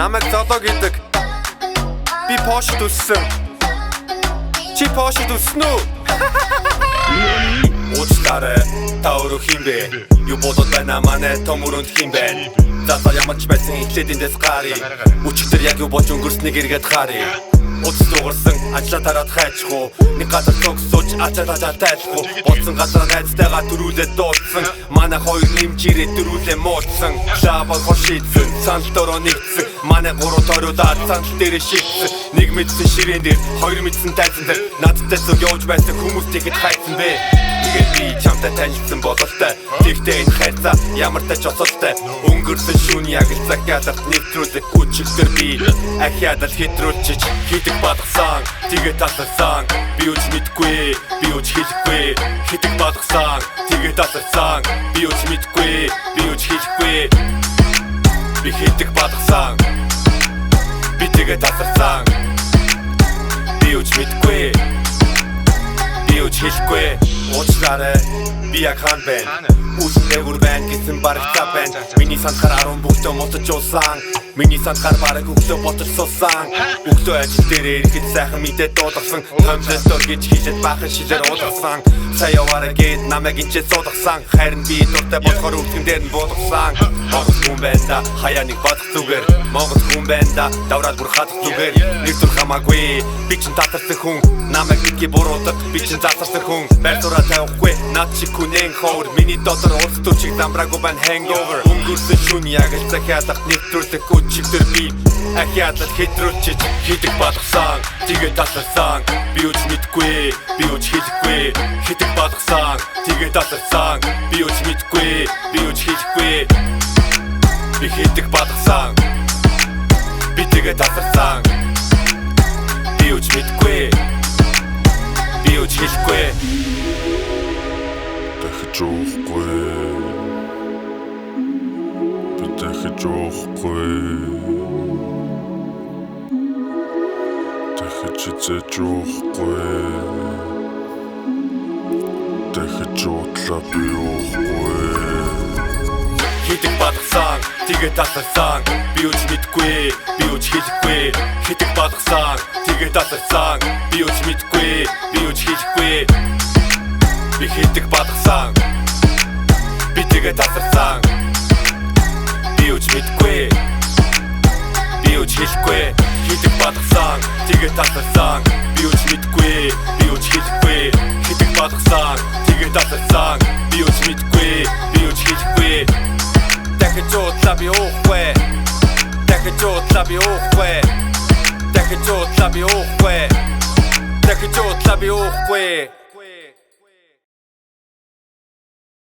Намайг золоо гэдэг. Би Porsche төссөн. Чи Porsche төссөн үү? Уучлаарай, та өөрөө хин бэ? Юу бодоод байна манай томөрөнд хин бэ? Засаа ямар ч байсан ихлээд эндээс гарыг. Өчигдөр яг юу болж өнгөрснийг эргээд харъя. Уцс дуурсан ажлаа тараад хайчихуу. Нэг газар цогсооч ачаалаа тайлахгүй. Болсон газар найзтайгаа дөрүүлээ дуудсан. Манай хоёр нэмжирээ дөрүүлээ муудсан. Шаабал хошидсэн, санал дороо нэгдсэн. Манай гурав ториулаад санал дээрээ шигдсэн. Нэг мэдсэн ширээн дээр, хоёр мэдсэн тайзан дээр. Надтай зүг явж байсан хүмүүс тэгэд хайцсан бэ. Тэгээд би чамтай танилцсан бололтой. Тэгтээ энэ хайрцаа ямар тач оцолтой. Өнгөрсөн шүүн яг л захиалгад нэвтрүүлэх үчигдэр би ахиад л хэтрүүлчиж хийдэг бадгсан. Тэгээд тасарсан. Би үч мэдгүй, би үч хэлэхгүй. Хийдэг бадгсан. Тэгээд тасарсан. Би үч мэдгүй, би үч хэлэхгүй. Би хийдэг бадгсан. Би тэгээд тасарсан. Би үч мэдгүй. Би үч хэлэхгүй. Уучлаарай, би яг хаан байна. Үсдэгүр байна гэсэн бараг та байна. Миний сандхаар 10 бүгдөө мотож уусан. Миний сандхаар бараг өглөө ботож суусан. Өглөө ажил дээр ирэхэд сайхан мэдээ дуудсан. Томлолтор гэж хийжэд баахан шилээр уудсан. Сая яваарай гээд намайг инчээ суудсан. Харин би дуртай болохоор өвдгөн дээр нь буудсан. Монгол хүн байна, хаяа нэг бодох зүгээр. Монгол хүн байна, давраад бүр хатах зүгээр. Нэг зүр хамаагүй, би чинь татарсан хүн. Намайг гэдгийг буруудаг, би чинь татарсан хүн. Байртураа тавихгүй, над шиг хүнэн ховор. Миний дотор улс төрчиг замбраагүй байна hangover. Өнгөрсөн шүүн яг л захиалгад нэвтрүүлэх өчигдөр би ахиад л хэтрүүлчиж хийдэг бадгсан. Тэгээд тасарсан. Би үч мэдгүй, би үч хэлэхгүй. Хийдэг бадгсан. Тэгээд тасарсан. Би үч мэдгүй, би үч хэлэхгүй. Би хийдэг бадгсан. Би тэгээд тасарсан. Би үч мэдгүй. Би үч хэлэхгүй. Дахиж уухгүй. Би дахиж уухгүй. Дахиж эзэж уухгүй. Дахиж уудлаа би уухгүй. Хийдэг бадгсан, тэгээд тасарсан. Би үч мэдгүй, би үч хэлэхгүй. Хийдэг бадгсан, тэгээд тасарсан. Би үч мэдгүй, би үч хэлэхгүй. Би хийдэг бадгсан. Би тэгээд тасарсан. Би үч мэдгүй, би үч хэлэхгүй. Хийдэг бадгсан, тэгээд тасарсан. Би үч мэдгүй, би үч хэлэхгүй. Хийдэг бадгсан, тэгээд тасарсан. Би үч мэдгүй, би үч хэлэхгүй. Дахиж уудлаа би уухгүй. Дахиж уудлаа би уухгүй. Дахиж уудлаа би уухгүй. Дахиж уудлаа би уухгүй.